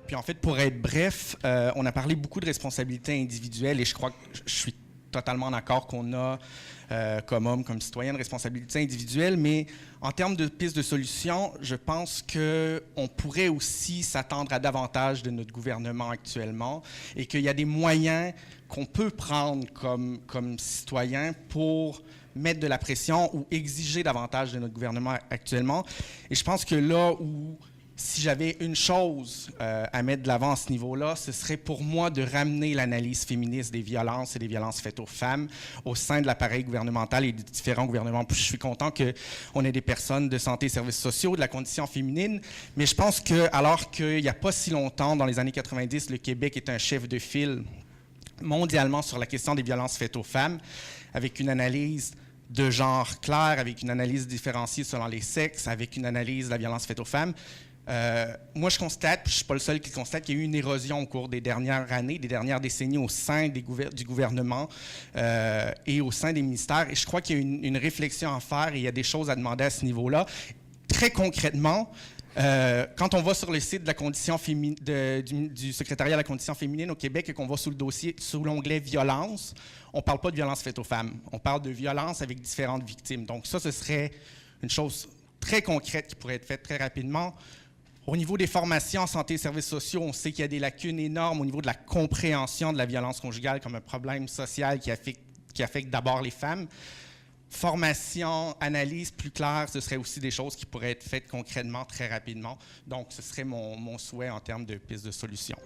Puis en fait, pour être bref, on a parlé beaucoup de responsabilités individuelles et je crois que je suis totalement d'accord qu'on a, comme homme, comme citoyen, une responsabilité individuelle, mais en termes de pistes de solutions, je pense qu'on pourrait aussi s'attendre à davantage de notre gouvernement actuellement et qu'il y a des moyens qu'on peut prendre comme citoyen pour mettre de la pression ou exiger davantage de notre gouvernement actuellement. Et je pense que là où si j'avais une chose à mettre de l'avant à ce niveau-là, ce serait pour moi de ramener l'analyse féministe des violences et des violences faites aux femmes au sein de l'appareil gouvernemental et des différents gouvernements. Puis je suis content qu'on ait des personnes de santé et services sociaux, de la condition féminine, mais je pense que alors qu'il n'y a pas si longtemps, dans les années 90, le Québec est un chef de file mondialement sur la question des violences faites aux femmes, avec une analyse de genre claire, avec une analyse différenciée selon les sexes, avec une analyse de la violence faite aux femmes. Moi, je constate, puis je ne suis pas le seul qui constate, qu'il y a eu une érosion au cours des dernières années, des dernières décennies au sein du gouvernement et au sein des ministères. Et je crois qu'il y a une réflexion à faire et il y a des choses à demander à ce niveau-là. Très concrètement, quand on va sur le site de la condition du secrétariat à la condition féminine au Québec et qu'on va sous le dossier, sous l'onglet « Violence », on ne parle pas de violence faite aux femmes. On parle de violence avec différentes victimes. Donc ça, ce serait une chose très concrète qui pourrait être faite très rapidement. Au niveau des formations en santé et services sociaux, on sait qu'il y a des lacunes énormes au niveau de la compréhension de la violence conjugale comme un problème social qui affecte d'abord les femmes. Formation, analyse plus claire, ce serait aussi des choses qui pourraient être faites concrètement très rapidement. Donc, ce serait mon souhait en termes de pistes de solutions.